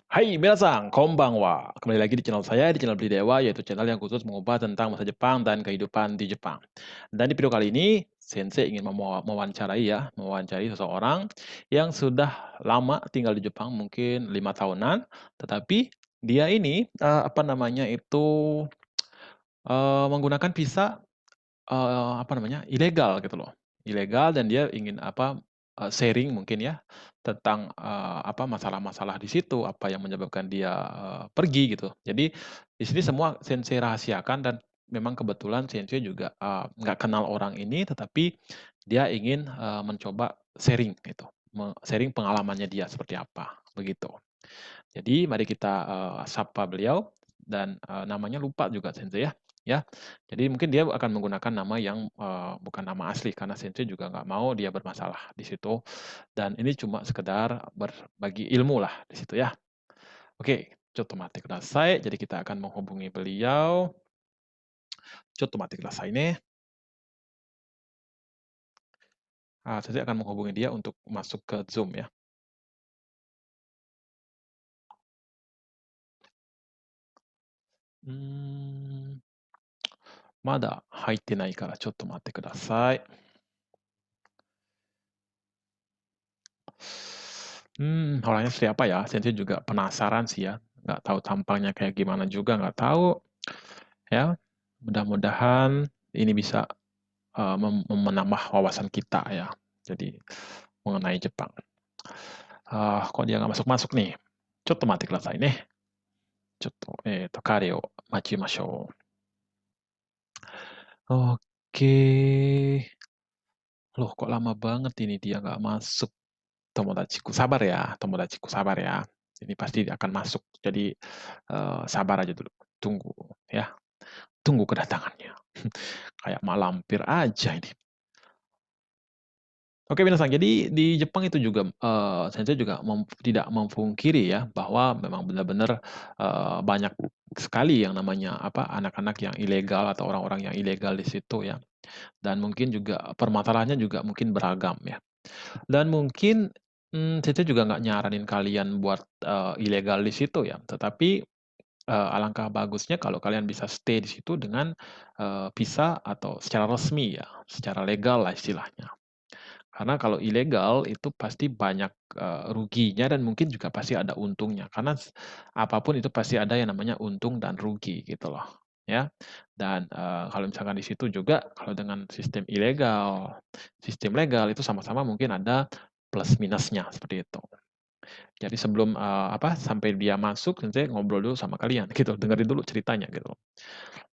Hai minasan, konbanwa. Kembali lagi di channel saya, di channel Beli Dewa, yaitu channel yang khusus mengupas tentang masa Jepang dan kehidupan di Jepang. Dan di video kali ini, Sensei ingin mewawancari seseorang yang sudah lama tinggal di Jepang, mungkin 5 tahunan, tetapi dia ini, menggunakan visa ilegal gitu loh. Ilegal dan dia ingin sharing mungkin ya, tentang, masalah-masalah di situ, apa yang menyebabkan dia, pergi gitu. Jadi, di sini semua sensei rahasiakan dan memang kebetulan sensei juga, nggak kenal orang ini, tetapi dia ingin, mencoba sharing gitu, sharing pengalamannya dia seperti apa, begitu. Jadi mari kita, sapa beliau dan, namanya lupa juga sensei ya. Jadi mungkin dia akan menggunakan nama yang, bukan nama asli karena sensei juga nggak mau dia bermasalah di situ, dan ini cuma sekedar berbagi ilmu lah di situ ya. Oke, otomatis selesai, jadi kita akan menghubungi beliau. Otomatis selesai nih. Sensei akan menghubungi dia untuk masuk ke Zoom ya. Mmm, まだ入ってないからちょっと待ってください。Orangnya seperti apa ya? Sensei juga penasaran sih ya, nggak tahu tampangnya kayak gimana juga nggak tahu, ya. Mudah-mudahan ini bisa, menambah wawasan kita ya, jadi mengenai Jepang. Kok dia nggak masuk-masuk nih? ちょっと待ってくださいね. 彼を待ちましょう. Oke. Loh kok lama banget ini dia nggak masuk. Sabar ya, tomodachiku sabar ya. Ini pasti akan masuk. Jadi, sabar aja dulu, tunggu ya, tunggu kedatangannya. Kayak malampir aja ini. Oke minasan, jadi di Jepang itu juga, sensei juga tidak memungkiri ya, bahwa memang benar-benar, banyak sekali yang namanya anak-anak yang ilegal atau orang-orang yang ilegal di situ ya. Dan mungkin juga permasalahannya juga mungkin beragam ya. Dan mungkin, Cece juga nggak nyaranin kalian buat, ilegal di situ ya, tetapi, alangkah bagusnya kalau kalian bisa stay di situ dengan, visa atau secara resmi ya, secara legal lah istilahnya. Karena kalau ilegal itu pasti banyak, ruginya dan mungkin juga pasti ada untungnya, karena apapun itu pasti ada yang namanya untung dan rugi gitu loh, ya. Dan, kalau misalkan di situ juga kalau dengan sistem ilegal, sistem legal itu sama-sama mungkin ada plus minusnya, seperti itu. Jadi sebelum, sampai dia masuk, Sensei ngobrol dulu sama kalian gitu, dengerin dulu ceritanya gitu.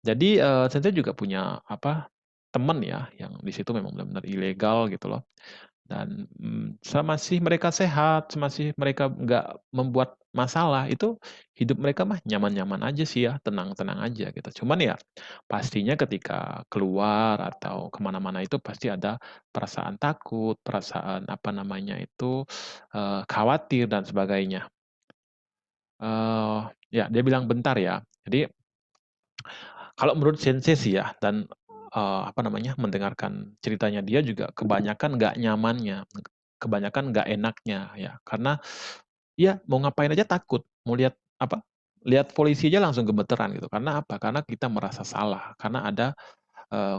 Jadi, Sensei juga punya temen ya, yang di situ memang benar-benar ilegal gitu loh. Dan, semasih mereka sehat, semasih mereka nggak membuat masalah, itu hidup mereka mah nyaman-nyaman aja sih ya, tenang-tenang aja gitu. Cuman ya, pastinya ketika keluar atau kemana mana itu pasti ada perasaan takut, perasaan khawatir dan sebagainya. Ya dia bilang bentar ya. Jadi, kalau menurut sensei sih ya dan, mendengarkan ceritanya dia juga kebanyakan nggak nyamannya, kebanyakan nggak enaknya ya. Karena ya mau ngapain aja takut, mau lihat polisi aja langsung gemeteran gitu. Karena apa? Karena kita merasa salah, karena ada,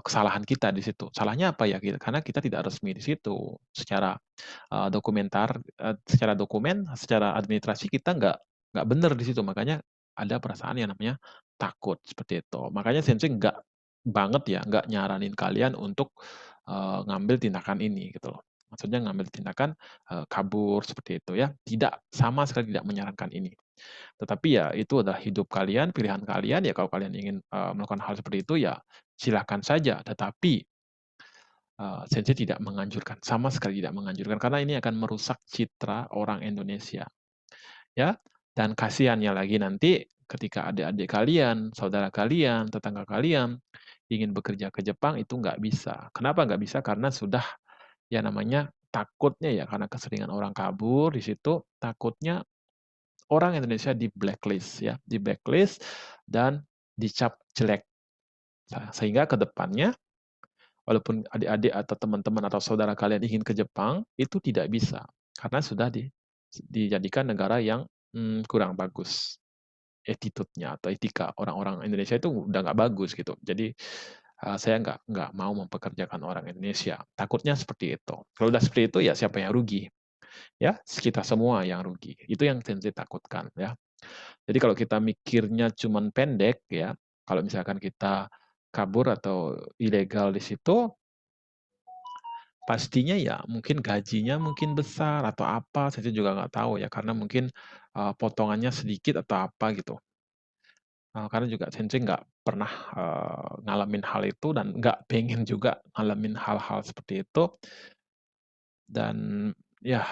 kesalahan kita di situ. Salahnya apa ya? Karena kita tidak resmi di situ. Secara, secara dokumen, secara administrasi kita nggak bener di situ. Makanya ada perasaan yang namanya takut, seperti itu. Makanya sensei nggak banget ya, nggak nyaranin kalian untuk, ngambil tindakan ini gitu loh. Maksudnya ngambil tindakan, kabur seperti itu ya, tidak, sama sekali tidak menyarankan ini. Tetapi ya itu adalah hidup kalian, pilihan kalian, ya kalau kalian ingin, melakukan hal seperti itu ya silakan saja. Tetapi, sensei tidak menganjurkan, sama sekali tidak menganjurkan, karena ini akan merusak citra orang Indonesia, ya. Dan kasihannya lagi nanti ketika adik-adik kalian, saudara kalian, tetangga kalian ingin bekerja ke Jepang itu nggak bisa. Kenapa nggak bisa? Karena sudah ya namanya takutnya ya karena keseringan orang kabur di situ, takutnya orang Indonesia di-blacklist ya, di-blacklist dan dicap jelek. Sehingga ke depannya walaupun adik-adik atau teman-teman atau saudara kalian ingin ke Jepang, itu tidak bisa karena sudah dijadikan negara yang kurang bagus attitude-nya atau etika orang-orang Indonesia itu udah nggak bagus gitu. Jadi, saya nggak mau mempekerjakan orang Indonesia, takutnya seperti itu. Kalau udah seperti itu ya siapa yang rugi? Ya, kita semua yang rugi. Itu yang sensei takutkan ya. Jadi kalau kita mikirnya cuman pendek ya, kalau misalkan kita kabur atau ilegal di situ, pastinya ya mungkin gajinya mungkin besar atau apa, saya juga nggak tahu ya, karena mungkin, potongannya sedikit atau apa gitu. Karena juga sensei nggak pernah, ngalamin hal itu dan nggak pengen juga ngalamin hal-hal seperti itu, dan ya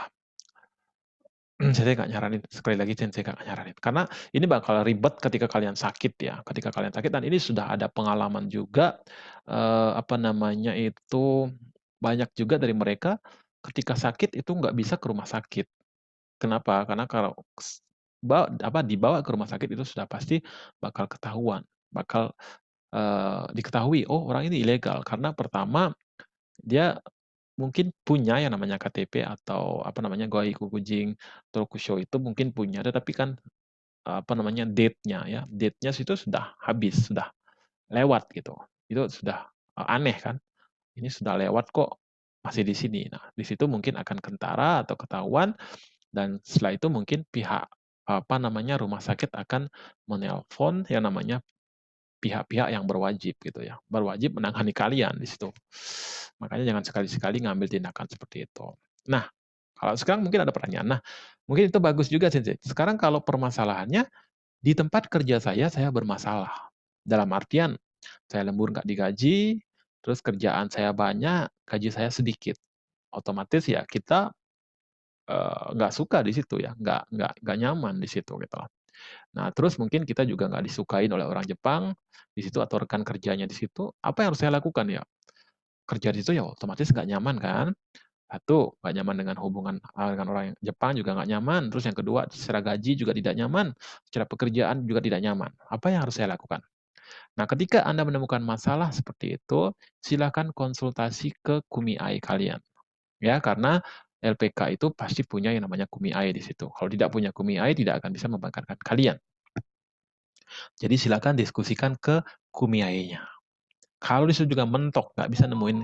sensei nggak nyaranin, sekali lagi sensei nggak nyaranin. Karena ini bakal ribet ketika kalian sakit ya, ketika kalian sakit dan ini sudah ada pengalaman juga, apa namanya itu, banyak juga dari mereka ketika sakit itu nggak bisa ke rumah sakit. Kenapa? Karena kalau dibawa ke rumah sakit itu sudah pasti bakal ketahuan, bakal, diketahui, "Oh, orang ini ilegal." Karena pertama, dia mungkin punya yang namanya KTP atau apa namanya, Goai-Kukujing Tokusho itu mungkin punya, tetapi kan, apa namanya, date-nya ya, date-nya situ sudah habis, sudah lewat gitu. Itu sudah, aneh kan, ini sudah lewat kok masih di sini. Nah, di situ mungkin akan kentara atau ketahuan dan setelah itu mungkin pihak, apa namanya, rumah sakit akan menelpon yang namanya pihak-pihak yang berwajib gitu ya, berwajib menangani kalian di situ. Makanya jangan sekali-sekali ngambil tindakan seperti itu. Nah, kalau sekarang mungkin ada pertanyaan, nah mungkin itu bagus juga Sensei. Sekarang kalau permasalahannya di tempat kerja saya bermasalah. Dalam artian, saya lembur nggak digaji, terus kerjaan saya banyak, gaji saya sedikit. Otomatis ya kita, nggak suka di situ ya, nggak nyaman di situ gitu loh. Nah, terus mungkin kita juga nggak disukain oleh orang Jepang di situ atau rekan kerjanya di situ, apa yang harus saya lakukan ya? Kerja di situ ya otomatis nggak nyaman kan? Satu, nggak nyaman dengan hubungan dengan orang Jepang juga nggak nyaman. Terus yang kedua, secara gaji juga tidak nyaman, secara pekerjaan juga tidak nyaman. Apa yang harus saya lakukan? Nah, ketika Anda menemukan masalah seperti itu, silakan konsultasi ke kumiai kalian. Ya, karena LPK itu pasti punya yang namanya kumiai di situ. Kalau tidak punya kumiai, tidak akan bisa membankarkan kalian. Jadi silakan diskusikan ke kumiainya. Kalau di situ juga mentok, nggak bisa nemuin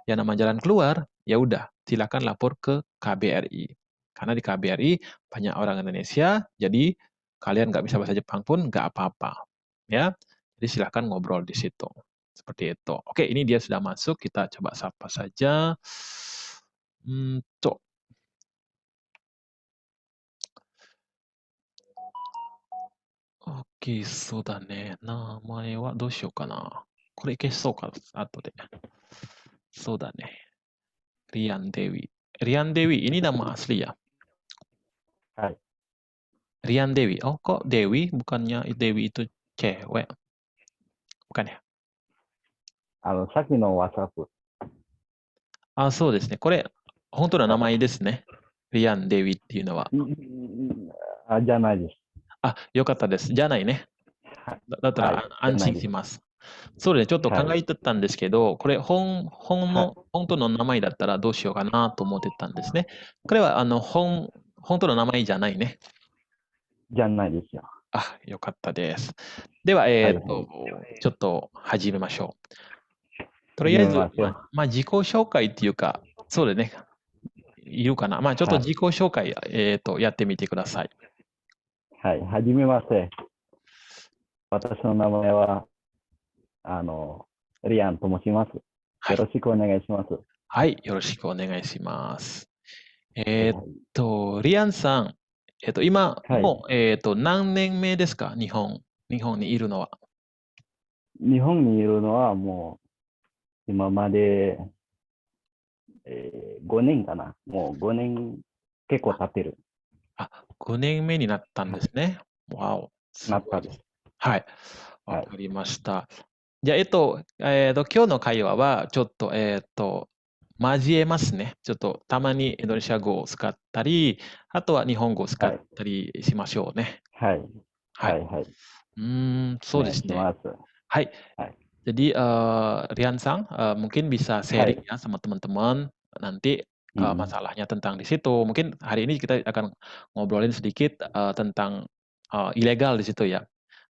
yang nama jalan keluar, ya udah, silakan lapor ke KBRI. Karena di KBRI banyak orang Indonesia, jadi kalian nggak bisa bahasa Jepang pun nggak apa-apa. Ya, jadi silakan ngobrol di situ. Seperti itu. Oke, ini dia sudah masuk, kita coba sapa saja. Tuh. Oke, そうだね。名前はどうしようかな。これ消そうか、後で。そうだね。Rian Dewi. Rian Dewi, ini nama asli ya? はい。Rian Dewi. Oh, kok Dewi? Bukannya Dewi itu cewek? Bukan ya? さっきの WhatsApp。あ、そうですね。これ、本当の名前ですね。リアン・デイビーっていうのは。じゃないです。あ、よかったです。じゃないね。だったらはい。じゃ安ないです。心します。そうですね。ちょっと考はい。えてたんですけど、これは本当の名前だったらどうしようかなと思ってたんですね。これは、本当の名前じゃないね。じゃないですよ。あ、よかったです。では、はいはい。ちょっと始めましょう。とり始めあえず、ますよ。自己紹介っていうか、そうでね、いるかな。ちょっとはい。自己紹介、やってみてください。はい。はじめまして。私の名前は、リアンと申します。はい。よろしくお願いします。はい、よろしくお願いします。はいはい。リアンさん、今、はい。何年目ですか日本にいるのは。日本にいるのはもう、今まで、5年かな。もう5年結構経ってる。あ、5年目になったんですね。わお、すごいです。なったです。はい、わはい。かりました。じゃあ、今日の会話は、ちょっと、交えますね。ちょっと、たまにインドネシア語を使ったり、あとは日本語を使っはい。たりしましょうね。はい。はい。はい。はい。おそうですね。願いします。はい。はい。Jadi, Rian Sang, mungkin bisa は sharing い。ya sama teman-teman, nanti Mhm. masalahnya tentang di situ. Mungkin hari ini kita akan ngobrolin sedikit, tentang, ilegal di situ ya.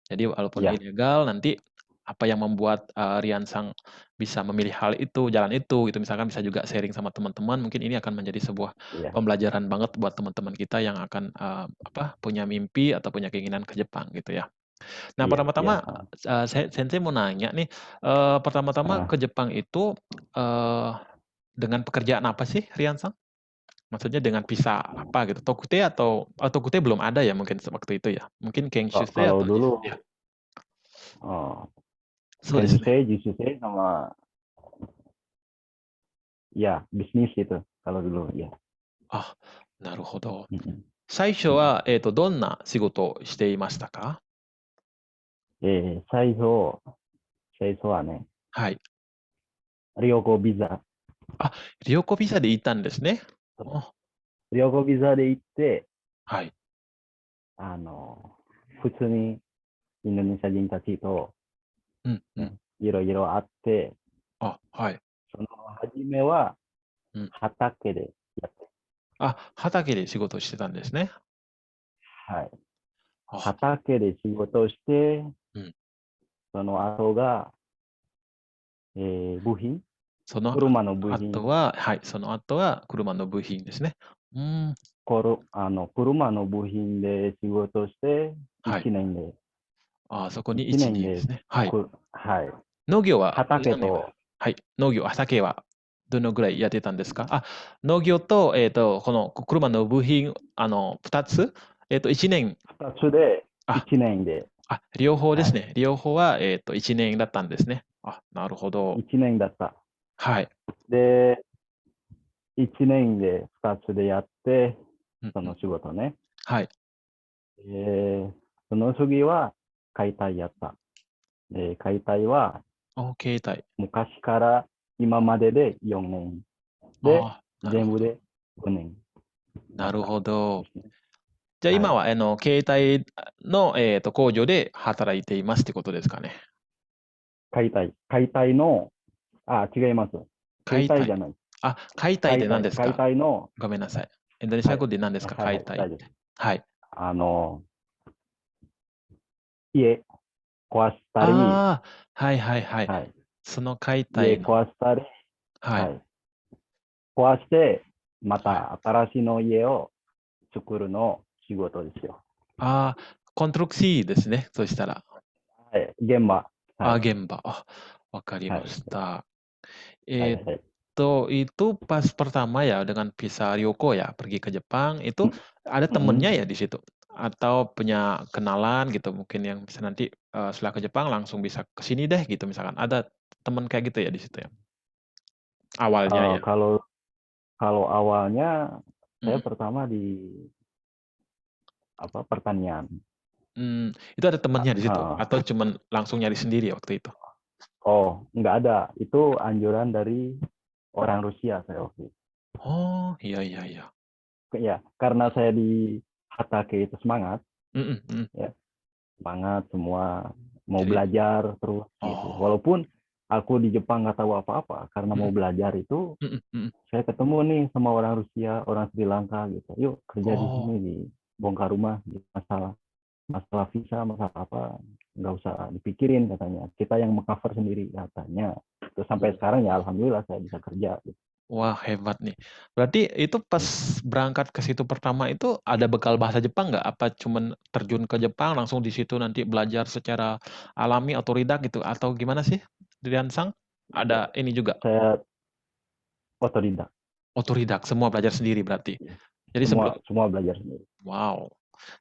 Jadi walaupun Iya ilegal nanti apa yang membuat, Rian Sang bisa memilih hal itu, jalan itu gitu, misalkan bisa juga sharing sama teman-teman, mungkin ini akan menjadi sebuah iya pembelajaran banget buat teman-teman kita yang akan, punya mimpi atau punya keinginan ke Jepang gitu ya. Nah iya iya, pertama-tama, heeh. Sensei mau nanya nih, pertama-tama Heeh. ke Jepang itu, dengan pekerjaan apa sih Rian Sang? Maksudnya dengan visa apa gitu, Tokute atau Tokute belum ada ya mungkin waktu itu ya? Mungkin Kenshusei Kalau atau dulu, ya? あそうですね。研修生、実習生sama ya bisnis itu kalau dulu ya. あ、なるほど。Mhm. 最初 Mhm. は、どんな仕事をしていましたか？最初はね、はい。旅行ビザ、あ、旅行ビザで行ったんですね。あ、旅行ビザで行って、はい。あの、普通にインドネシア人たちと、うんうん。ね、いろいろ会って、あ、はい。その初めはうん。畑でやって、あ、畑で仕事をしてたんですね。はい。あ、畑で仕事をして、うん。その後が、部品、その車の部品、後ははい、その後は車の部品ですね。うーん、車の部品で仕事をして、はい。年で、あ、そこに1 1、年2でで、すね。はい。はい。農業は何年ぐらい畑と、はい、農業、畑はどのぐらいやってたんですか？あ、農業と、この車の部品、2つ？1年2つであ、1年で、両方ではい。すね。両方は、1年だったんですね。あ、なるほど。1年だった。はい。で、1年で2つでやって、うんうん。その仕事ね。はい。その次は解体やった。解体は携帯。昔から今までで4年で、ああ、なるほど。全部で5年だなるったほど。ですね。じゃあはい。今は、携帯の、工場で働いていますってことですかね。解体の、違います。解解体。体じゃない。あ、解体って何です解か？体の、ごめんなさい。インドネシはい。ア語で何ですか？はいはい、解体っ大丈夫。て。はい。あの、家壊したり、ああ、はいはいはい。はい。その解家体の壊したり、はい。はい。壊して、まはい。た新しいの家を作るの仕事ですよ。ああ、コントロクシーですね、そしたら。はい。現場。はあ、い。現場。わかりまはい。した。はい。えーっはい。itu pas pertama ya dengan visa Ryoko ya, pergi ke Jepang, itu ada temennya Mm. ya di situ? Atau punya kenalan gitu mungkin yang bisa nanti, setelah ke Jepang langsung bisa ke sini deh gitu misalkan, ada temen kayak gitu ya di situ ya? Awalnya ya? Kalau kalau awalnya saya Mhm. pertama di apa pertanian. Itu ada temennya di situ? Uh, Atau cuman langsung nyari sendiri waktu itu? oh, nggak ada. Itu anjuran dari orang Rusia saya waktu itu. Oh, iya iya iya. Ya, karena saya di Hatake itu semangat, Mhm mhm. ya semangat semua mau Jadi belajar terus gitu. oh, Walaupun aku di Jepang nggak tahu apa-apa, karena mau mhm belajar itu mhm mhm. saya ketemu nih sama orang Rusia, orang Sri Lanka gitu. Yuk kerja di Oh, sini di bongkar rumah, gitu. Masalah masalah visa, masalah apa, nggak usah dipikirin katanya. Kita yang mengcover sendiri katanya. Terus sampai oh. sekarang ya alhamdulillah saya bisa kerja. Gitu. Wah, hebat nih. Berarti itu pas berangkat ke situ pertama itu ada bekal bahasa Jepang nggak? Apa cuman terjun ke Jepang langsung di situ nanti belajar secara alami, otodidak gitu? Atau gimana sih, Sang? Ya, Ada ini juga, saya otodidak. otodidak, semua belajar sendiri berarti? Ya. Jadi sebelum Semua semua belajar sendiri. wow,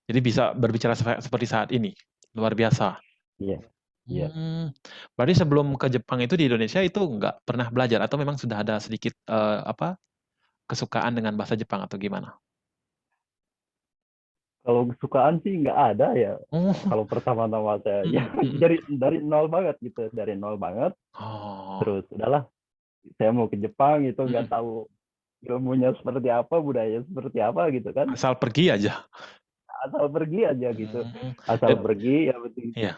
jadi bisa berbicara seperti saat ini? Luar biasa. Iya, iya. Berarti sebelum ke Jepang itu di Indonesia itu nggak pernah belajar atau memang sudah ada sedikit, kesukaan dengan bahasa Jepang atau gimana? Kalau kesukaan sih nggak ada ya. Oh, Kalau pertama-tama saya ya mhm mhm. dari nol banget gitu, dari nol banget. Oh, Terus udahlah, saya mau ke Jepang itu nggak mhm. tahu ilmunya seperti apa, budaya seperti apa gitu kan. Asal pergi aja? Asal pergi aja gitu. Mmm, Asal dan pergi ya penting. iya?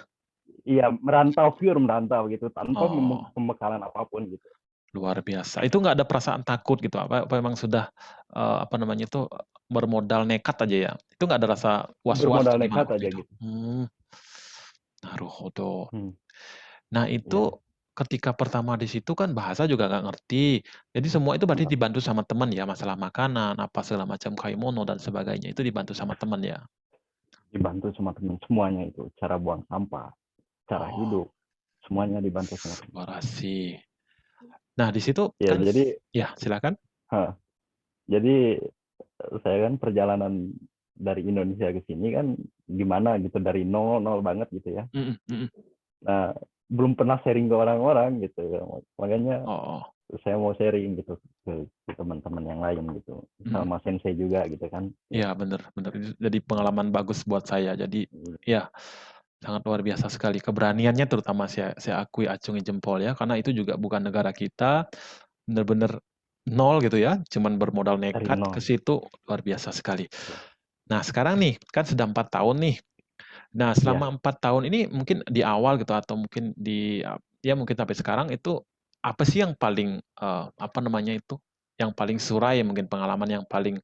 Iya merantau, pure merantau gitu tanpa Oh, pembekalan apapun gitu. luar biasa. Itu nggak ada perasaan takut gitu, apa memang sudah, apa namanya itu, bermodal nekat aja ya? Itu nggak ada rasa was-was Bermodal atau gimana nekat waktu aja itu? gitu. Naruhodo. Hmm, Nah itu, iya. ketika pertama di situ kan bahasa juga nggak ngerti, jadi semua itu berarti Heeh. dibantu sama teman ya, masalah makanan, apa segala macam, kaimono dan sebagainya, itu dibantu sama teman ya? Dibantu sama teman semuanya itu, cara buang sampah, cara Oh, hidup, semuanya dibantu sama teman. Barashi. Nah, di situ Ya kan jadi, ya, silakan. heeh, jadi saya kan perjalanan dari Indonesia ke sini kan gimana gitu, dari nol nol banget gitu ya. Mhm mhm. Nah, belum pernah sharing ke orang-orang gitu ya. Makanya Oh, saya mau sharing gitu ke teman-teman yang lain gitu. mhm. Sama sensei juga gitu kan. Ya. Iya, bener bener, itu jadi pengalaman bagus buat saya. Jadi, ya, sangat luar biasa sekali. Keberaniannya terutama saya akui acungi jempol ya, karena itu juga bukan negara kita, bener-bener nol gitu ya, cuman bermodal Dari nekat ke nol. situ, luar biasa sekali. Ya. Nah, sekarang nih, kan sudah 4 tahun nih. Nah, Ya. selama 4 tahun ini mungkin di awal gitu atau mungkin ya mungkin sampai sekarang itu, apa sih yang paling, apa namanya itu, yang paling surai mungkin pengalaman yang paling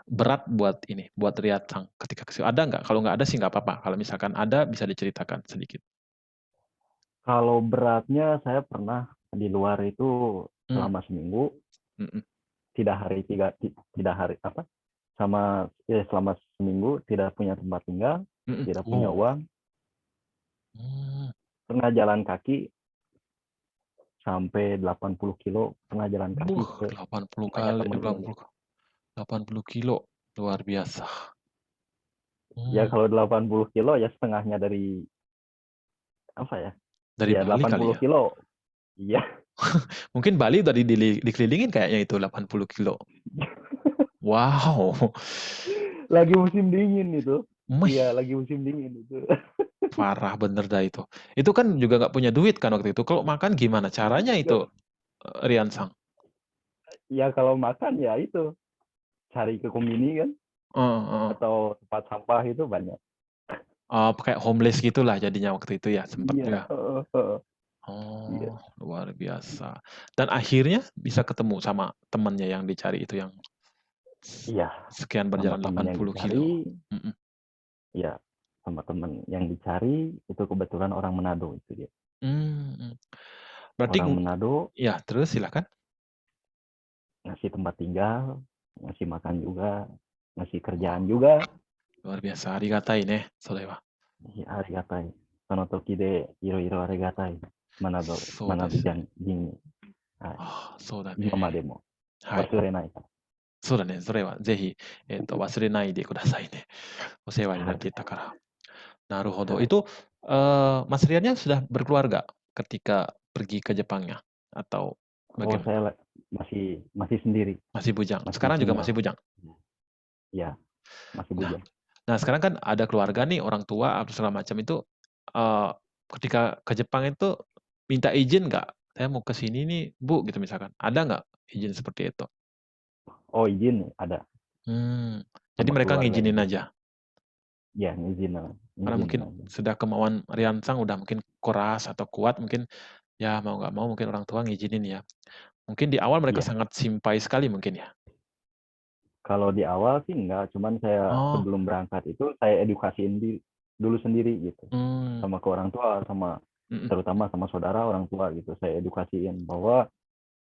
berat buat ini, buat Riyad-san ketika ada nggak? Kalau nggak ada sih nggak apa-apa, kalau misalkan ada bisa diceritakan sedikit. Kalau beratnya saya pernah di luar itu Mmm, selama seminggu, mhm. tidak hari tiga, tidak hari apa, sama ya selama seminggu tidak punya tempat tinggal, Mhm. tidak punya Oh, uang, mmm, pernah jalan kaki sampai 80 kilo, pernah jalan kaki ke 80 rumahnya kali, teman-teman. 80 kilo, luar biasa. Ya Mmm, kalau 80 kilo ya setengahnya dari apa ya? dari Ya Bali kali 80 ya? kilo. Iya. Mungkin Bali udah dikelilingin kayaknya itu 80 kilo. Wow, Lagi musim dingin itu. meh, Iya, lagi musim dingin itu. parah bener dah itu. Itu kan juga nggak punya duit kan waktu itu, kalau makan gimana caranya itu, Rian-san? Ya kalau makan ya itu cari ke kombini kan, Heeh heeh. atau tempat sampah itu banyak. Kayak homeless gitulah jadinya waktu itu ya, sempet Iya, ya? iya. Oh, luar biasa. Dan akhirnya bisa ketemu sama temennya yang dicari itu yang Iya, sekian sama berjalan teman yang 80 dicari, kilo. Mhm. ya sama teman yang dicari itu kebetulan orang Manado itu dia. Mhm. Berarti Orang Manado ya, terus silakan. ngasih tempat tinggal, ngasih makan juga, ngasih kerjaan Wow, juga. luar biasa, arigatai ne, sorewa. Ya, arigatai. Sono toki de iro iro arigatai. Manado, そうで Manado すね。人に、はい、そうだね。今までもはい。忘れないかそうだね、それはぜひ、忘れないでくださいね。お世話にら。なっはい、ていたから。Na ruhodo. はい。Itu, Mas Riannya sudah berkeluarga ketika pergi ke Jepangnya? Atau Oh, bagaimana? saya masih masih sendiri, Masih bujang? masih Sekarang juga single. masih bujang? Ya, masih Nah bujang. nah sekarang kan ada keluarga nih, orang tua atau segala macam itu, eee, ketika ke Jepang itu minta izin nggak? "Saya mau ke sini nih, Bu," gitu misalkan. Ada nggak izin seperti itu? Oh, izin ada Mmm, jadi sama mereka keluarga ngizinin juga. aja? Ya, izin, Karena izin mungkin aja. sudah kemauan Riansang udah mungkin keras atau kuat mungkin, ya mau nggak mau mungkin orang tua ngizinin ya. Mungkin di awal mereka Iya. sangat simpai sekali mungkin ya? Kalau di awal sih enggak, cuman saya Oh, sebelum berangkat itu saya edukasiin dulu sendiri gitu. mmm, Sama ke orang tua, sama mhm terutama sama saudara orang tua gitu. Saya edukasiin bahwa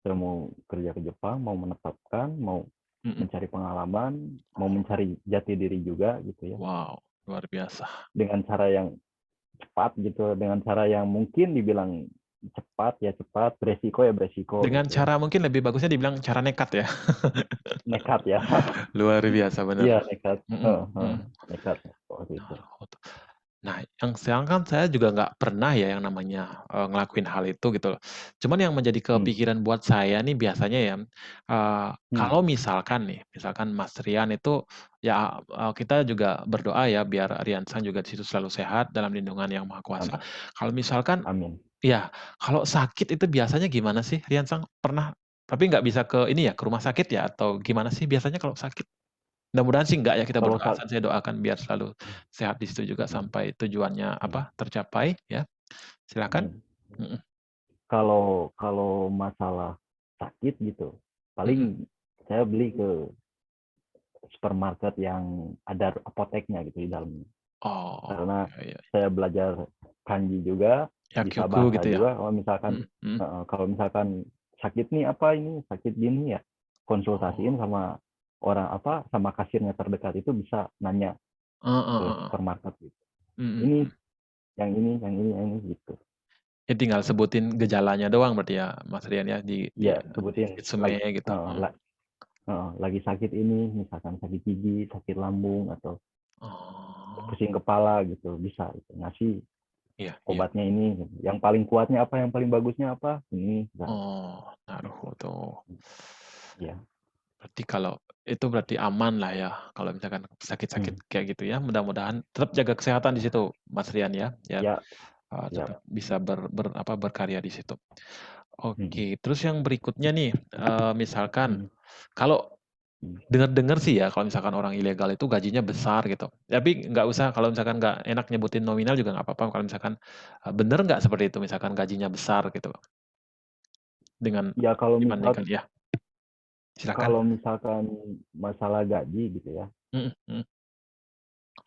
saya mau kerja ke Jepang, mau menetapkan, mau mhm. mencari pengalaman, mau mencari jati diri juga gitu ya. Wow, luar biasa. Dengan cara yang cepat gitu, dengan cara yang mungkin dibilang cepat ya cepat, beresiko ya beresiko Dengan gitu ya. cara mungkin lebih bagusnya dibilang cara nekat ya? Nekat ya. Luar biasa bener. Iya, nekat. Mhm mhm. Nekat waktu itu. Naruhodo. Nah, yang sekarang kan saya juga nggak pernah ya yang namanya, ngelakuin hal itu gitu loh. Cuman yang menjadi Hmm. kepikiran buat saya nih biasanya ya, Hmm. kalau misalkan nih, misalkan Mas Rian itu ya, kita juga berdoa ya biar Rian-san juga di situ selalu sehat dalam lindungan Yang Maha Kuasa. Am- Kalau misalkan Amin. ya, kalau sakit itu biasanya gimana sih Rian-san? Pernah tapi nggak bisa ke ini ya, ke rumah sakit ya atau gimana sih biasanya kalau sakit? Mudah-mudahan sih enggak ya, kita Kalau berdoa, saya doakan biar selalu sehat di situ juga hmm, sampai tujuannya hmm, apa, tercapai ya. Silakan. amin. Mhm Kalau kalau masalah sakit gitu, Mhm. paling saya beli ke supermarket yang ada apoteknya gitu di dalamnya. Oh, Karena iya iya. saya belajar kanji juga, bisa Yakyuku bahasa gitu ya? juga, kalau misalkan Mhm mhm. kalau misalkan sakit nih apa ini, sakit gini ya, Oh. konsultasiin sama orang apa, sama kasirnya terdekat itu bisa nanya Heeh ke heeh. supermarket gitu. Mhm Ini, mhm. yang ini, yang ini, yang ini gitu. Ya tinggal sebutin gejalanya doang berarti ya, Mas Rian ya, di Ya sebutin Shitsume lagi, gitu? Heeh. lagi sakit ini, misalkan sakit gigi, sakit lambung, atau Oh, pusing kepala gitu, bisa gitu. Ngasih iya iya. obatnya ini, gitu. Yang paling kuatnya apa, yang paling bagusnya apa, ini. Nah, Oh, naruhodo. ya. Berarti kalau itu berarti aman lah ya, kalau misalkan sakit-sakit Hmm. kayak gitu ya, mudah-mudahan tetap jaga kesehatan di situ, Mas Rian ya, ya, Ya, ya. tetap bisa berkarya di situ. Hmm. Oke, terus yang berikutnya nih, misalkan Hmm. kalau Hmm. dengar-dengar sih ya, kalau misalkan orang ilegal itu gajinya besar gitu. Tapi nggak usah kalau misalkan nggak enak nyebutin nominal juga nggak apa-apa kalau misalkan, bener nggak seperti itu misalkan gajinya besar gitu, dengan Ya dibandingkan ya, silakan. kalau misalkan masalah gaji gitu ya, Mhm mhm.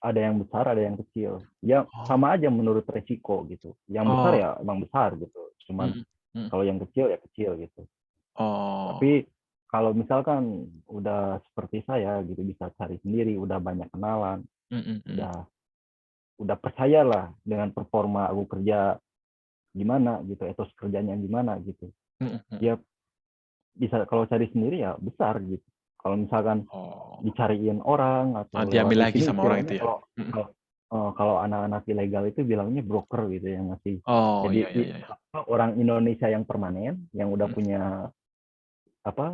ada yang besar, ada yang kecil. Ya Oh sama aja menurut resiko gitu. Yang besar oh, ya emang besar gitu. Cuman mhm mhm. kalau yang kecil ya kecil gitu. Oh, Tapi kalau misalkan udah seperti saya gitu, bisa cari sendiri, udah banyak kenalan, mhm mhm. udah percaya lah dengan performa aku kerja gimana gitu, etos kerjanya gimana gitu. Mhm mhm. Ya bisa, kalau cari sendiri ya besar gitu. Kalau misalkan Oh, dicariin orang atau lewat diambil di lagi sini sama orang istilahnya, itu ya? kalau Mhm. kalau kalau anak-anak ilegal itu bilangnya broker gitu yang ngasih. Oh, Jadi iya iya iya iya. orang Indonesia yang permanen, yang udah Mhm punya apa,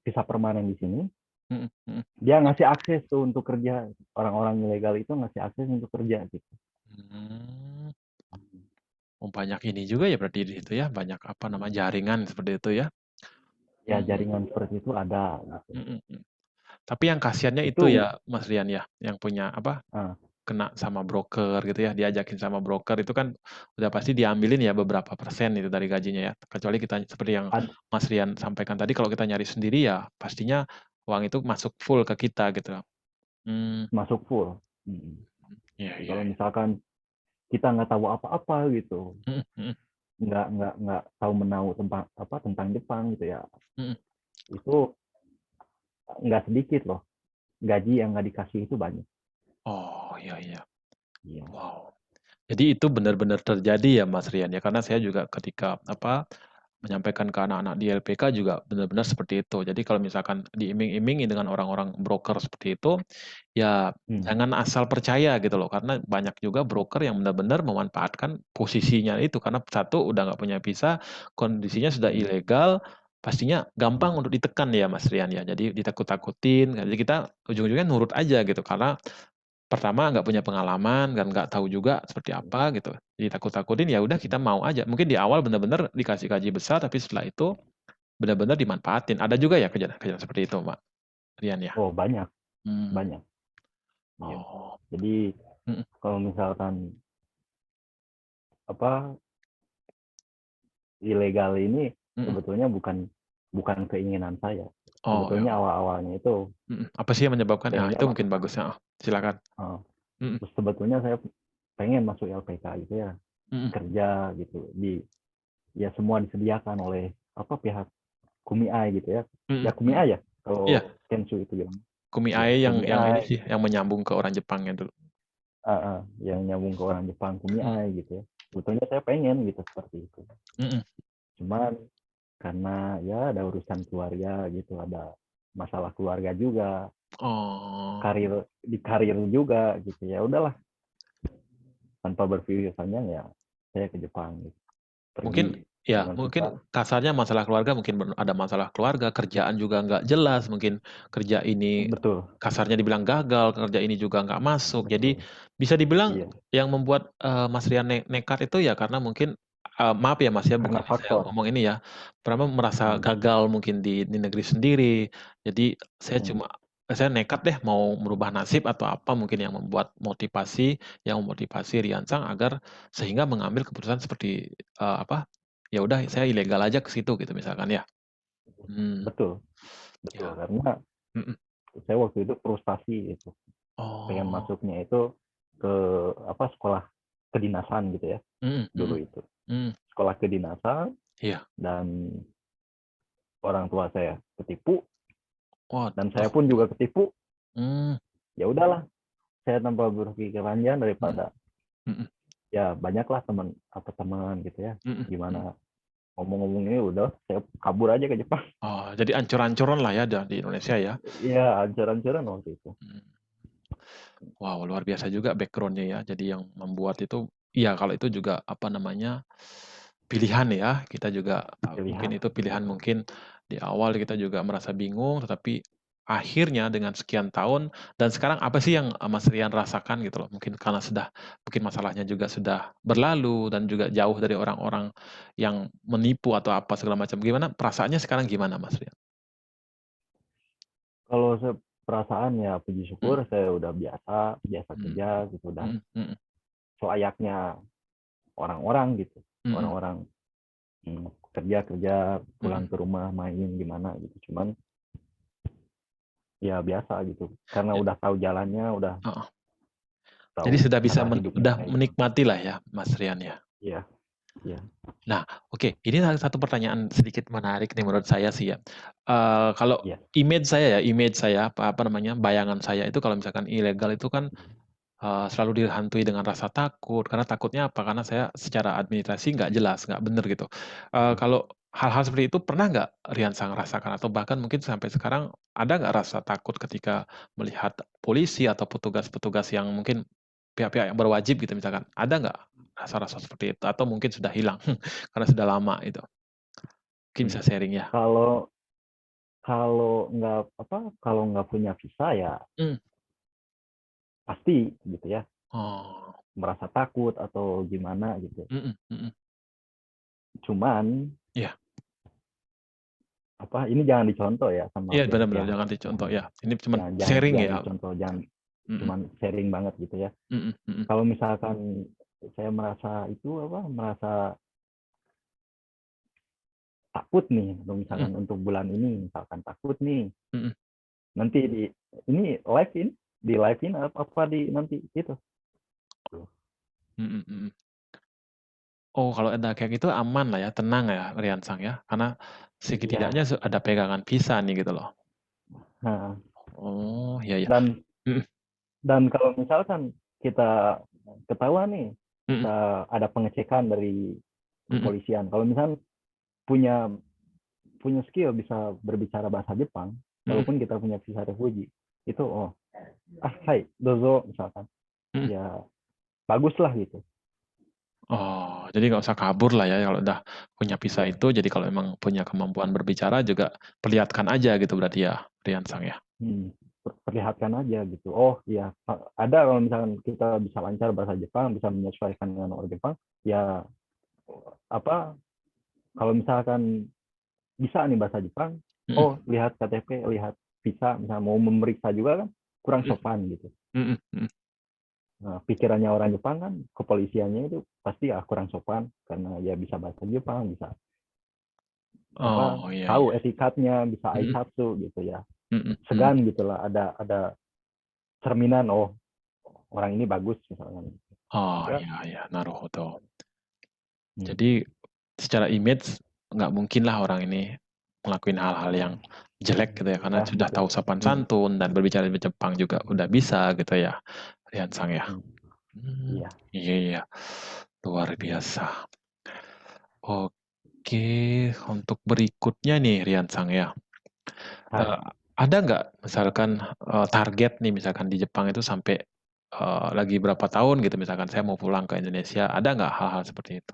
visa permanen di sini, mhm mhm. dia ngasih akses tuh untuk kerja. Orang-orang ilegal itu ngasih akses untuk kerja gitu. Mmm, oh banyak ini juga ya berarti di situ ya, banyak apa nama, jaringan seperti itu ya? Ya Mhm jaringan seperti itu ada gitu. mhm mhm. Tapi yang kasiannya itu Itu ya, Mas Rian ya, yang punya apa, ah, kena sama broker gitu ya, diajakin sama broker itu kan udah pasti diambilin ya beberapa persen itu dari gajinya ya. Kecuali kita seperti yang ad, Mas Rian sampaikan tadi kalau kita nyari sendiri ya pastinya uang itu masuk full ke kita gitu. Mmm, masuk full. Mm. iya iya Kalau iya. misalkan kita nggak tahu apa-apa gitu, Mhm mhm nggak tahu menau tentang tentang Jepang gitu ya, mhm. itu nggak sedikit loh, gaji yang nggak dikasih itu banyak. Oh, iya iya. Iya. Wow. Jadi itu benar-benar terjadi ya, Mas Rian ya? Karena saya juga ketika apa, menyampaikan ke anak-anak di LPK juga benar-benar seperti itu. Jadi kalau misalkan diiming-imingi dengan orang-orang broker seperti itu, ya Hmm. jangan asal percaya gitu loh, karena banyak juga broker yang benar-benar memanfaatkan posisinya itu. Karena satu udah nggak punya visa, kondisinya sudah Hmm. ilegal, pastinya Hmm. gampang untuk ditekan ya, Mas Rian ya. Jadi ditakut-takutin, jadi kita ujung-ujungnya nurut aja gitu, karena pertama nggak punya pengalaman dan nggak tahu juga seperti apa gitu, ditakut-takutin, ya udah kita mau aja. Mungkin di awal benar-benar dikasih gaji besar, tapi setelah itu benar-benar dimanfaatin. Ada juga ya kejadian-kejadian seperti itu, Mbak Rian ya? Oh banyak, Mmm, banyak. Iya. oh, Jadi mhm kalau misalkan apa, ilegal ini mhm. sebetulnya bukan bukan keinginan saya. Oh, ya, Sebetulnya awal-awalnya itu mhm. Apa sih yang menyebabkan? Ya pengennya itu mungkin bagus, heeh, silakan. eh, Mhm sebetulnya saya pengen masuk LPK gitu ya, mhm kerja gitu di, ya semua disediakan oleh pihak Kumiai gitu ya. mhm Ya mhm. Kumiai ya Iya, kalau Kensu itu bilang. Ya Kumiai yang ini Kumiai, sih, yang menyambung ke orang Jepangnya dulu. yang nyambung ke orang Jepang, Mhm Kumiai gitu ya. Sebetulnya saya pengen gitu seperti itu. mhm. Cuman karena ya ada urusan keluarga gitu, ada masalah keluarga juga, Oh, karir juga gitu, ya udahlah, tanpa berpikir panjang ya saya ke Jepang gitu, mungkin pergi ya, dengan visa. mungkin kasarnya masalah keluarga mungkin ada masalah keluarga, kerjaan juga nggak jelas, mungkin kerja ini Betul, kasarnya dibilang gagal, kerja ini juga nggak masuk. Jadi betul. bisa dibilang Iya, yang membuat, Mas Rian nekat itu ya karena mungkin, maaf ya Mas ya, karena bukannya saya faktor. ngomong ini ya, pertama merasa Hmm. gagal mungkin di negeri sendiri. Jadi Hmm. saya nekat deh mau merubah nasib atau apa mungkin yang memotivasi Riansang agar sehingga mengambil keputusan seperti, apa, ya udah saya ilegal aja ke situ gitu misalkan ya? Mmm, Betul, betul. ya, Karena mhm. saya waktu itu frustasi gitu, pengen Oh, masuknya itu ke sekolah kedinasan gitu ya, mhm dulu mhm, itu. mmm, Sekolah kedinasan iya. dan orang tua saya ketipu dan saya Waduh, pun juga ketipu. mmm, Ya udahlah, saya tanpa berpikir panjang mhm daripada mhm ya banyaklah teman gitu ya, mhm mhm. gimana ngomong-ngomong ini udah saya kabur aja ke Jepang. Oh, jadi ancur-ancuran lah ya di Indonesia ya? Iya, ancur-ancuran waktu itu. Mmm. Wow, luar biasa juga background-nya ya. Jadi yang membuat itu ya kalau itu juga, apa namanya, pilihan ya. Kita juga, mungkin Pilihan, itu pilihan betul. mungkin di awal kita juga merasa bingung, tetapi akhirnya dengan sekian tahun dan sekarang apa sih yang, Mas Rian rasakan gitu loh? Mungkin karena mungkin masalahnya juga sudah berlalu dan juga jauh dari orang-orang yang menipu atau apa segala macam. Gimana perasaannya sekarang gimana, Mas Rian? Kalau saya perasaan ya puji syukur Mhm saya udah biasa biasa mhm kerja gitu, udah mhm mhm selayaknya orang-orang gitu. mhm Orang-orang kerja kerja pulang mhm. ke rumah main gimana gitu. Cuman ya biasa gitu. Karena Ya, udah tahu jalannya, udah heeh. Jadi tahu sudah bisa cara hidupnya udah kayak gimana. menikmati lah ya, Mas Rian ya? Iya, iya, Nah, oke, ini salah satu pertanyaan sedikit menarik nih menurut saya sih ya. Kalau iya. image saya, apa apa namanya, bayangan saya itu kalau misalkan ilegal itu kan, selalu dihantui dengan rasa takut, karena takutnya apa, karena saya secara administrasi nggak jelas, nggak bener gitu. Kalau hal-hal seperti itu pernah nggak Rian Sang rasakan atau bahkan mungkin sampai sekarang ada nggak rasa takut ketika melihat polisi atau petugas-petugas yang mungkin pihak-pihak yang berwajib gitu misalkan, ada nggak rasa-rasa seperti itu atau mungkin sudah hilang karena sudah lama itu? Mungkin Hmm. bisa sharing ya? Kalau kalau kalau nggak punya visa ya Mmm, pasti gitu ya, oh, merasa takut atau gimana gitu. mhm mhm, Cuman iya ini jangan dicontoh ya sama iya, benar benar, pihak-pihak jangan yang dicontoh ya, ini cuman yang sharing jangan ya, dicontoh, jangan mhm cuman sharing banget gitu ya. mhm mhm Kalau misalkan saya merasa merasa takut nih, atau mhm misalkan untuk bulan ini misalkan takut nih, mhm nanti ini di live in apa di nanti itu. mhm mhm. Oh, kalau ada kayak gitu aman lah ya, tenang ya, Rian Sang ya, karena setidaknya Iya. ada pegangan visa nih gitu loh. Nah, Oh, iya iya, dan mhm kalau misalkan kita ketahuan nih, mhm kita ada pengecekan dari mhm kepolisian. Kalau misalkan punya punya skill bisa berbicara bahasa Jepang, mhm walaupun kita punya visa refugee, itu hai, dozo misalkan. mhm. Ya bagus lah gitu. Oh, jadi nggak usah kabur lah ya kalau udah punya visa Ya, itu, jadi kalau emang punya kemampuan berbicara juga perlihatkan aja gitu berarti ya, Rian Sang ya? perlihatkan aja gitu. Oh iya, ada kalau misalkan kita bisa lancar bahasa Jepang, bisa menyesuaikan dengan orang Jepang, ya apa kalau misalkan bisa nih bahasa Jepang, Mhm oh lihat KTP, lihat visa, misalnya mau memeriksa juga kan kurang mhm sopan gitu. mhm mhm. Nah, pikirannya orang Jepang kan kepolisiannya itu pasti kurang sopan karena ya bisa bahasa Jepang, bisa Oh, iya tahu iya. etikatnya, bisa Mhm aisatsu gitu ya. mhm mhm. Segan gitulah, ada cerminan, oh orang ini bagus misalnya. Oh, Ya, iya iya, naruhodo. hmm, Jadi secara image nggak mungkin lah orang ini ngelakuin hal-hal yang jelek gitu ya, karena ya sudah betul. tahu sopan Hmm, santun dan berbicara di Jepang juga udah bisa gitu ya, Rian Sang ya? hmm, Mmm, iya. iya iya, luar biasa. Oke, untuk berikutnya nih Rian Sang ya, Hai. ada nggak misalkan, target nih misalkan di Jepang itu sampai, lagi berapa tahun gitu misalkan saya mau pulang ke Indonesia, ada nggak hal-hal seperti itu?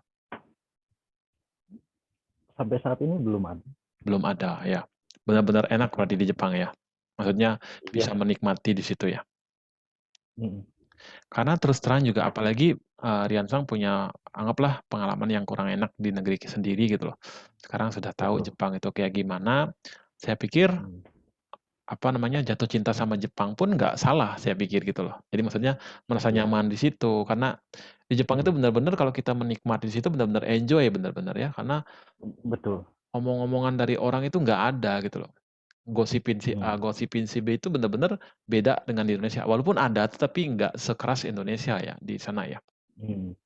Sampai saat ini belum ada. Belum ada ya. Benar-benar enak Hmm, berarti di Jepang ya? Maksudnya bisa iya. menikmati di situ ya? Hmm, Karena terus terang juga apalagi, Rian Sang punya anggaplah pengalaman yang kurang enak di negeri sendiri gitu loh. Sekarang sudah tahu betul. Jepang itu kayak gimana, saya pikir, Hmm, apa namanya, jatuh cinta sama Jepang pun nggak salah saya pikir gitu loh. Jadi maksudnya merasa iya. nyaman di situ karena Di Jepang itu benar-benar kalau kita menikmati di situ benar-benar enjoy benar-benar ya, karena Betul. omong-omongan dari orang itu nggak ada gitu loh. Gosipin si A, gosipin si B itu benar-benar beda dengan di Indonesia. Walaupun ada, tetapi nggak sekeras Indonesia ya di sana ya.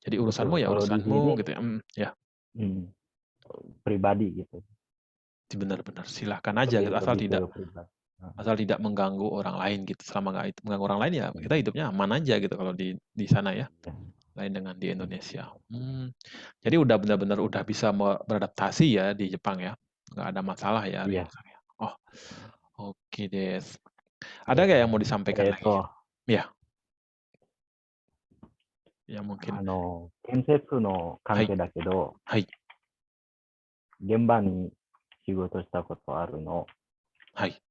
Jadi urusanmu Betul. ya Kalau di sini, urusanmu gitu ya. Ya, pribadi gitu. benar-benar silahkan aja gitu, Lebih ke pribadi. asal tidak mengganggu orang lain gitu. Selama nggak itu mengganggu orang lain ya kita hidupnya aman aja gitu kalau di sana ya. Ya. Lain dengan di Indonesia. Jadi udah benar-benar udah bisa beradaptasi ya di Jepang ya. Nggak ada masalah ya, Iya. Oh, oke des. Ada nggak yang mau disampaikan lagi? Ya, ya mungkin. 建設の関係だけど、はい。現場に仕事したことあるの。はい。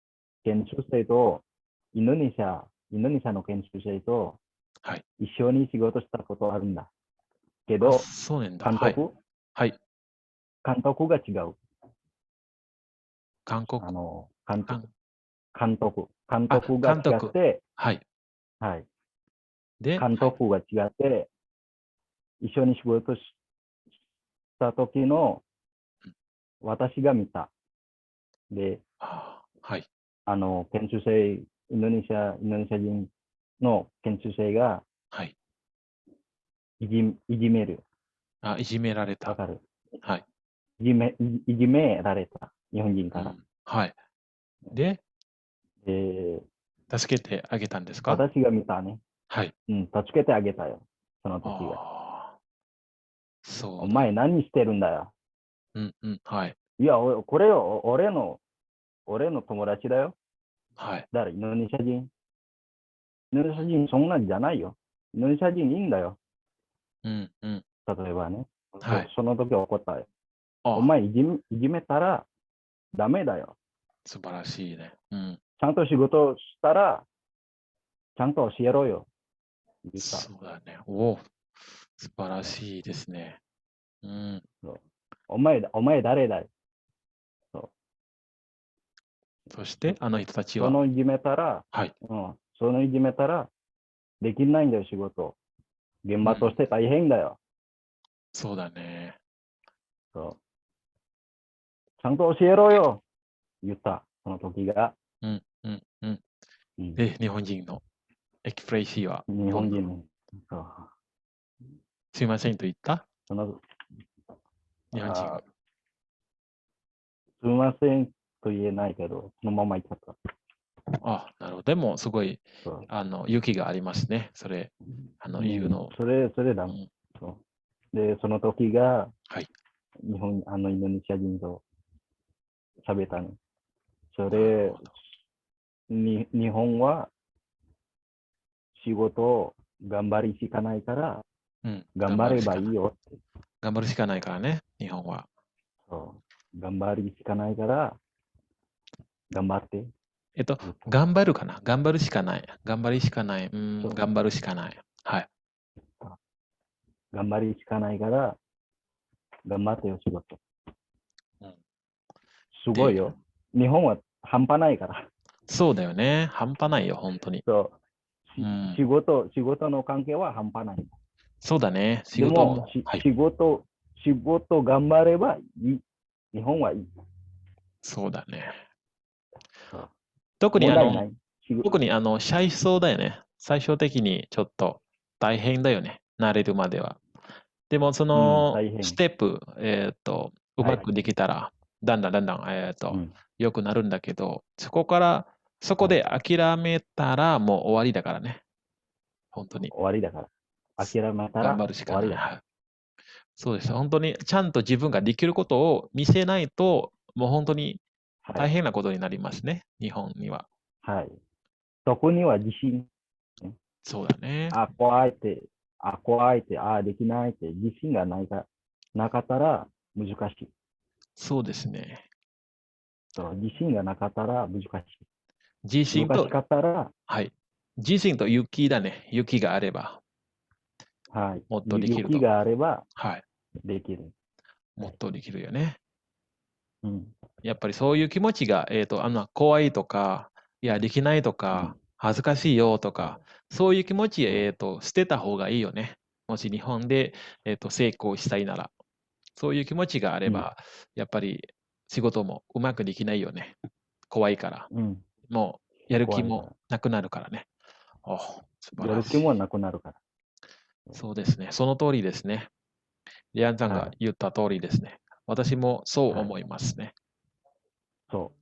研修生と、インドネシアの研修生とはい。一緒に仕事したことあるんだ。けあ、ど、そうなんだ。はい。監督はい。監督が違う。韓国。監督が違って、はい。はい。で、監督が違って、一緒に仕事した時の私が見た。で、はい。研修生、インドネシア人の研修生が、はい。いじめる。あ、いじめられた。わかる？はい。いじめられた。日本人から。はい。で、で、助けてあげたんですか？私が見たね。はい。助けてあげたよ。その時は。そう。お前何してるんだよ。はい。いや、これよ、俺の友達だよ。はい。だからインドネシア人そんなんじゃないよ。インドネシア人いいんだよ。例えばね。はい、その時怒ったよ。お前いじめたらダメだよ。素晴らしいね。ちゃんと仕事したら、ちゃんと教えろよ。そうだね。お、素晴らしいですね。お前誰だよ。そしてあの人たちは。そのいじめたら、はい。そのいじめたらできないんだよ、仕事。現場として大変だよ。そうだね。そう。ちゃんと教えろよ。言った、その時が。で、日本人のエキプレイシーは。日本人の。すいませんと言った？その日本人は。すいませんと言えないけど、そのまま言っちゃった。なるほど。でも、すごい、勇気がありますね。それ、言うの。それだ。で、その時が、はい。インドネシア人と喋ったの。それ、日本は仕事を頑張りしかないから、頑張ればいいよ。頑張るしかないからね、日本は。そう。頑張りしかないから、頑張って。頑張るかな。頑張るしかない。頑張りしかない。頑張るしかない。はい。頑張りしかないから、頑張ってよ、仕事。すごいよ。日本は半端ないから。そうだよね。半端ないよ、本当に。そう。仕事の関係は半端ない。そうだね。でも、仕事頑張ればいい。日本はいい。そうだね。特にシャイそうだよね。最終的にちょっと大変だよね。慣れるまでは。でもそのステップ、うまくできたら、だんだん、良くなるんだけど、そこで諦めたらもう終わりだからね。本当に。終わりだから。諦めたら頑張るしかない。そうです。本当にちゃんと自分ができることを見せないと、もう本当に大変なことになりますね、日本には。はい。そこには自信。そうだね。怖いって、できないって自信がなかったら難しい。そうですね。自信がなかったら難しい。自信と、かったら、はい。自信と雪だね。雪があれば。はい。もっとできると。雪があれば、はい。できる。もっとできるよね。やっぱりそういう気持ちが、怖いとか、いや、できないとか、恥ずかしいよとか、そういう気持ち、捨てた方がいいよね。もし日本で、成功したいなら、そういう気持ちがあれば、やっぱり仕事もうまくできないよね。怖いから。うん。もうやる気も怖いから。なくなるからね。お、素晴やらしい。る気もなくなるから。そうですね。その通りですね。リアンさんがはい。言った通りですね。私もそうはい。思いますね。そう。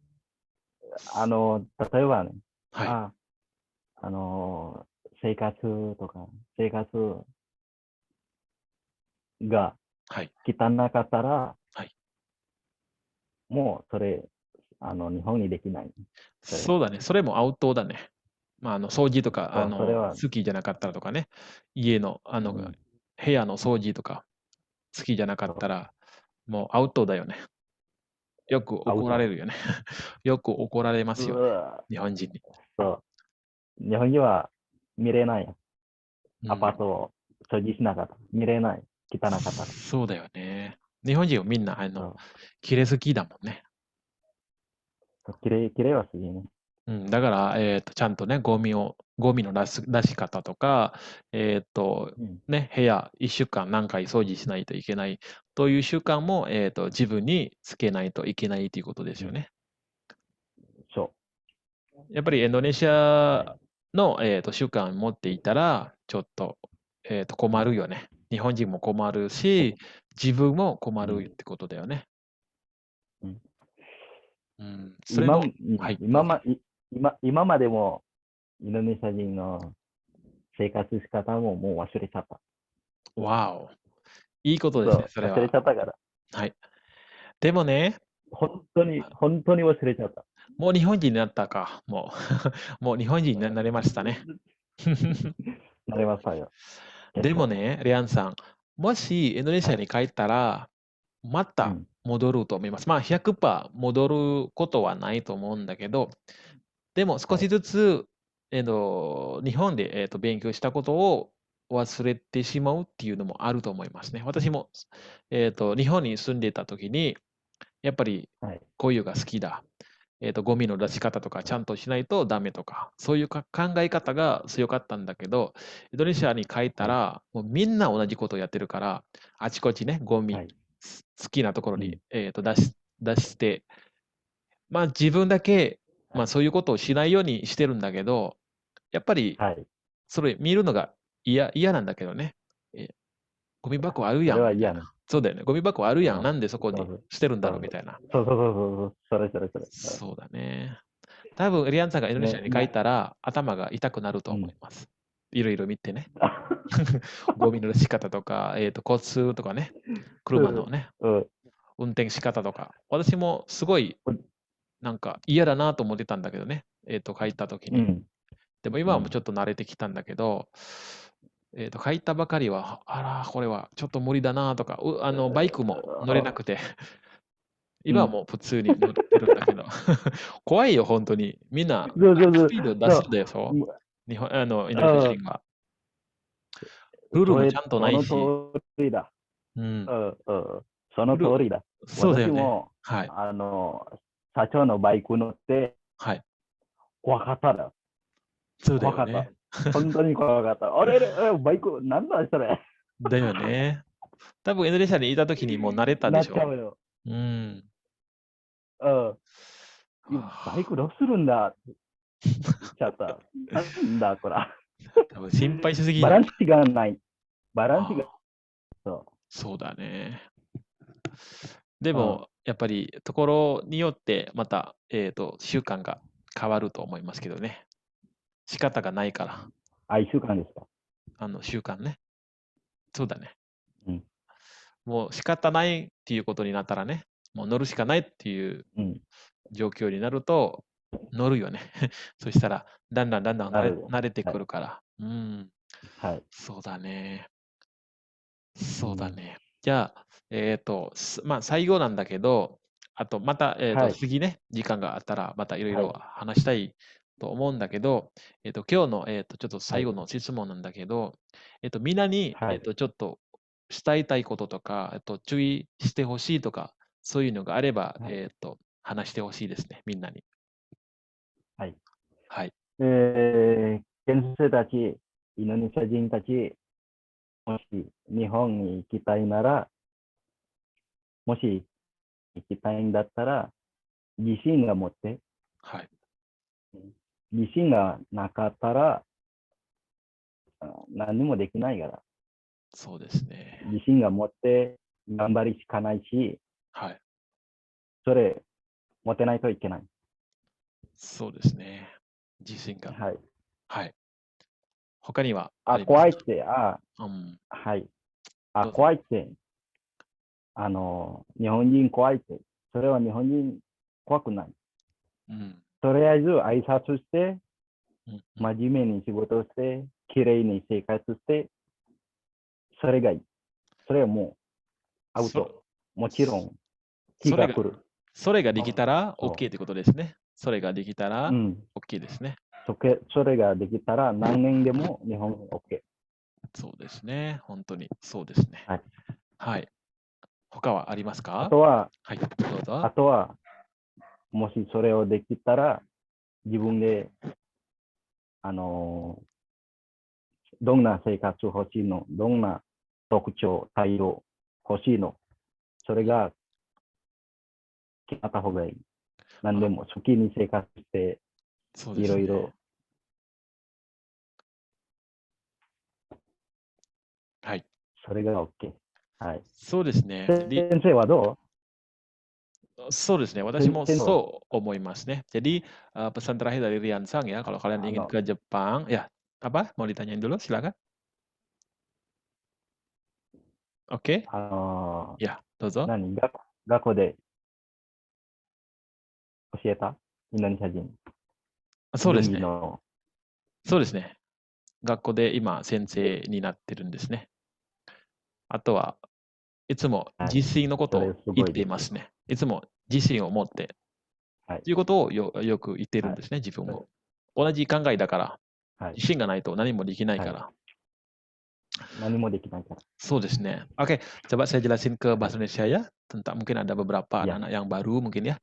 例えばね、はい。あ、生活とか、生活がはい。汚かったら、はい。もうそれ、日本にできない。それは。そうだね。それもアウトだね。掃除とか、そう、それは、好きじゃなかったらとかね。家の、うん、部屋の掃除とか、好きじゃなかそう、ったら、もうアウトだよね。よくアウト。怒られるよね。よく怒られまうすよね。わ、日本人に。そう。日本には見れない。アパーうん。トを所持しなかった。見れない。汚かったら。そうだよね。日本人はみんな、そ綺麗好きだもんね。う。きれいはすぎね。うん、だから、ちゃんとね、ゴミの出し方とか、うん。ね、部屋1週間何回掃除しないといけないという習慣も、自分につけないといけないということですうん。よね。そやっぱりインドネシう。はアい。の、習慣を持っていたら、ちょっと、困るよね。日本人も困るし、自分も困うん。るってことだよね。うん。うん、それ今、の、うん、はい、どうぞ。今までも、インドネシア人の生活し方ももう忘れちゃった。わお、いいことですね、そう、忘れそれは。ちゃったから。はい。でもね、本当に忘れちゃった。もう日本人になったか。もう、もう日本人になれましたね。なれましたよ。結構。でもね、レアンさん、もしインドネシはい。アに帰ったら、またうん。戻ると思います。まあ、100%戻ることはないと思うんだけど、でも少しはい。ずつ、日本で、勉強したことを忘れてしまうっていうのもあると思いますね。私も、日本に住んでいた時に、やっぱりはい。こういうが好きだ。ゴミの出し方とかちゃんとしないとダメとか、そういう考え方が強かったんだけど、インドネシアに帰ったはい。ら、もうみんな同じことをやってるから、あちこちね、ゴミ、はい。好きなところに、うん。出して、まあ自分だけ、はい。そういうことをしないようにしてるんだけど、やっぱりはい。それ見るのが嫌なんだけどね。えゴミ箱あるそやん、みたいな。れは嫌ね。そうだよね。ゴミ箱あるやん。うん。なんでそこにそうそう。捨てるんだろう、みそうたいな。そうそうそうそう。それ。そうだね。多分、リアンさんがインドネシアね、に帰ったら、頭が痛くなるとうん。思います。いろいろ見てね。ゴミの出し方とか、交通とかね、うん。車のね、うん。運転し方とか。私もすごい、なんか嫌だなと思ってたんだけどね。帰った時に。うん。でもうん。今はもうちょっと慣れてきたんだけど、帰ったばかりは、あら、これはちょっと無理だなとか、バイクも乗れなくて、今はうん。もう普通に乗ってるんだけど、怖いよ、本当に。みんな、バイクスそうそうピード出そう。すんだよ、そう。インドネシアうん。人は。ルールもちゃんとなそのいし、通りだ。うん。うん。うん。そのルー通りだ。そうだよね。私も、はい。社長のバイク乗ってはい。怖かっただ。そうだ怖かった。よね。本当に怖かった。あれれ、バイク、なんだそれ。だよね。多分インドネシアにいた時にもう慣れたでなしょ。っちゃうよ。うん。うん。バイクはあどうするんだって言っちゃった。なんだ、これ。多分心配しすぎだね。バランスがない。バランスが、ああ、そそうだね。でう。うん。も、やっぱりところによってまた、習慣が変わると思いますけどね。仕方がないから、一週間ですか。習慣ね。そうだね。うん。もう仕方ないっていうことになったらね、もう乗るしかないっていううん。状況になると、乗るよね。そしたら、だんだんなるで慣れてす。はい。くるから。うん、はい。そうだね。うん。そうだね。じゃあ、まあ、最後なんだけど、あと、また、はい。次ね、時間があったら、またいろいろはい。話したいと思うんだけど、今日の、ちょっとはい。最後の質問なんだけど、みんなに、はい。ちょっと伝えたいこととか、注意してほしいとか、そういうのがあれば、はい。話してほしいですね、みんなに。はい。はい。先生たち、インドネシア人たち、もし日本に行きたいなら、もし行きたいんだったら、自信が持って、はい。自信がなかったら、何もできないから、そうですね。自信が持って頑張りしかないし、はい。それ持てないといけない。そうですね。自信が。はい。はい。他にはああ、りますか？怖いって、うん。はい。あ、どうぞ。怖いって、日本人怖いって、それは日本人怖くない。うん。とりあえず挨拶して、うん、うん。真面目に仕事して、きれいに生活して、それがいい。それはもうアウそト。もちろそん、日それがが来る。それができたらオッケそーってことですね。それができたう。うらん。オッケーですね。それができたら何年でも日本 OK。そうですね。本当にそうですね。はい。はい。他はありますか？あとは、はい、どうぞ。あとは、もしそれをできたら、自分で、あのどんな生活欲しいの、どんな特徴、態度欲しいの、それが決まった方がいい。何であ、も好きに生活して、そうですね。いろいろ。はい。それが OK。はい。そうですね。先生はどそうですね。う私も先生そう思いますね. Jadi pesan terakhir dari Rian Sang ya, kalau kalian ingin あの、ke Jepang, ya apa? Mau ditanyain dulu? Silakan. Oke, あの ya, どうぞ。学校で教えたインドネシア人。ルンそうですね。ギの、そうですね。学校で今先生になってるんですね。あとはいつもはい。自信のことをそれす言ってごいです。いますね。いつも自信を持ってはい。ということをよく言ってるはい。んですね、自分それを。同じ考えだから、はい。自信がないと何もできないはい。から。何もできないから。そうですね. Oke, coba saya jelasin ke はい。bahasa Indonesia ya, tentang mungkin ada beberapa いや、anak-anak yang baru mungkin ya.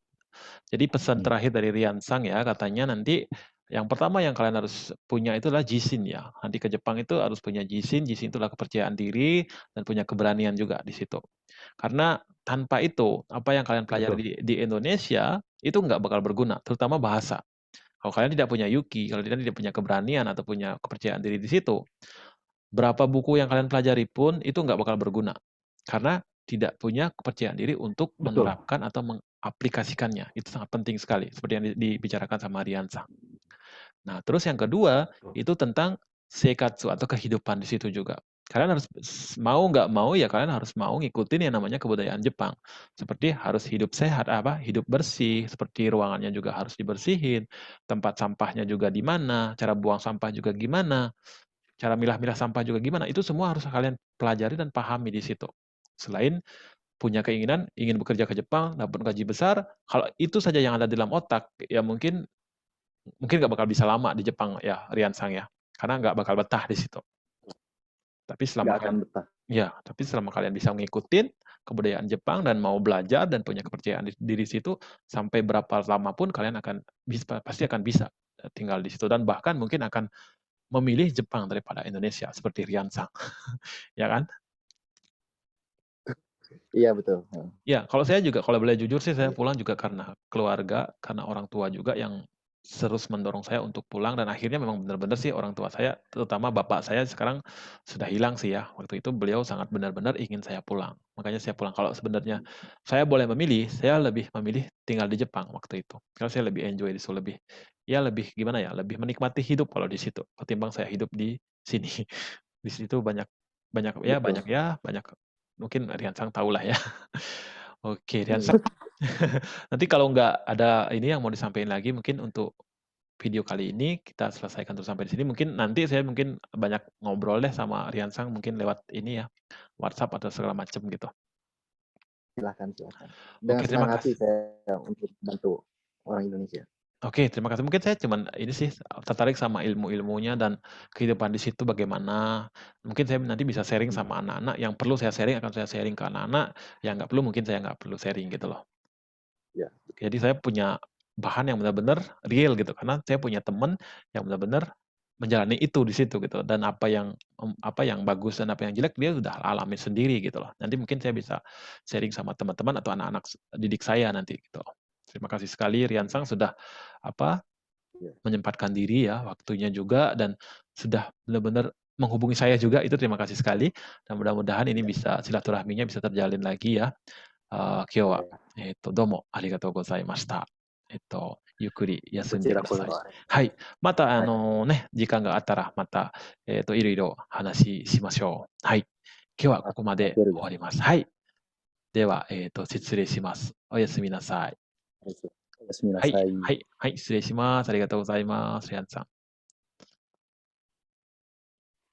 Jadi pesan うん。terakhir dari Rian Sang ya, katanya nanti yang pertama yang kalian harus punya itu adalah jisin ya. Nanti ke Jepang itu harus punya jisin, jisin itu adalah kepercayaan diri dan punya keberanian juga di situ. Karena tanpa itu, apa yang kalian pelajari betul. di Indonesia itu nggak bakal berguna, terutama bahasa. Kalau kalian tidak punya yuki, kalau kalian tidak punya keberanian atau punya kepercayaan diri di situ, berapa buku yang kalian pelajari pun itu nggak bakal berguna. Karena tidak punya kepercayaan diri untuk Betul. menerapkan atau mengaplikasikannya. Itu sangat penting sekali, seperti yang dibicarakan sama Riansa. Nah, terus yang kedua, Betul. itu tentang seikatsu atau kehidupan di situ juga. Kalian harus mau nggak mau ya kalian harus mau ngikutin yang namanya kebudayaan Jepang. Seperti harus hidup sehat, hidup bersih, seperti ruangannya juga harus dibersihin, tempat sampahnya juga di mana, cara buang sampah juga gimana, cara milah-milah sampah juga gimana, itu semua harus kalian pelajari dan pahami di situ. Selain punya keinginan ingin bekerja ke Jepang, dapat gaji besar, kalau itu saja yang ada dalam otak, ya mungkin mungkin nggak bakal bisa lama di Jepang ya, Rian Sang ya, karena nggak bakal betah di situ. Tapi selama Nggak akan kalian betah. ya, tapi selama kalian bisa ngikutin kebudayaan Jepang dan mau belajar dan punya kepercayaan diri situ, sampai berapa lama pun kalian akan bisa pasti akan bisa tinggal di situ dan bahkan mungkin akan memilih Jepang daripada Indonesia seperti Rian Sang, ya kan? Iya betul. Ya, kalau saya juga kalau boleh jujur sih saya pulang juga karena keluarga, karena orang tua juga yang terus mendorong saya untuk pulang dan akhirnya memang benar-benar sih orang tua saya, terutama bapak saya sekarang sudah hilang sih ya. Waktu itu beliau sangat benar-benar ingin saya pulang. Makanya saya pulang. Kalau sebenarnya saya boleh memilih, saya lebih memilih tinggal di Jepang waktu itu. Karena saya lebih enjoy di situ, lebih ya lebih gimana ya, lebih menikmati hidup kalau di situ ketimbang saya hidup di sini. Di situ banyak banyak ya Betul. banyak ya banyak mungkin Rian Sang tahu lah ya. Oke, Rian Sang. Nanti kalau nggak ada ini yang mau disampaikan lagi mungkin untuk video kali ini kita selesaikan terus sampai di sini. Mungkin nanti saya mungkin banyak ngobrol deh sama Rian Sang mungkin lewat ini ya, WhatsApp atau segala macam gitu. Silakan, silakan. Dengan Oke, terima senang hati kasih. saya untuk bantu orang Indonesia. Oke, terima kasih. Mungkin saya cuman ini sih tertarik sama ilmu-ilmunya dan kehidupan di situ bagaimana. Mungkin saya nanti bisa sharing Hmm. sama anak-anak, yang perlu saya sharing akan saya sharing ke anak-anak, yang nggak perlu mungkin saya nggak perlu sharing gitu loh. Ya, Jadi saya punya bahan yang benar-benar real gitu, karena saya punya teman yang benar-benar menjalani itu di situ gitu dan apa yang bagus dan apa yang jelek dia sudah alami sendiri gitu loh. Nanti mungkin saya bisa sharing sama teman-teman atau anak-anak didik saya nanti gitu loh. Terima kasih sekali Riansang sudah apa Iya. menyempatkan diri ya, waktunya juga dan sudah benar-benar menghubungi saya juga itu terima kasih sekali dan mudah-mudahan ini Iya. bisa silaturahminya bisa terjalin lagi ya. 今日は、Iya. どうもありがとうございました。ゆっくり休こんでください。ちらこそ。はい。また、はい。ね、時間があったら、また、いろいろ話しましょう。はい。今日はここまで出るです。終わります。はい。では、失礼します。おやすみなさい。おやすみなはい。さい。はい。はい。失礼します。ありがとうございます。リアンさん。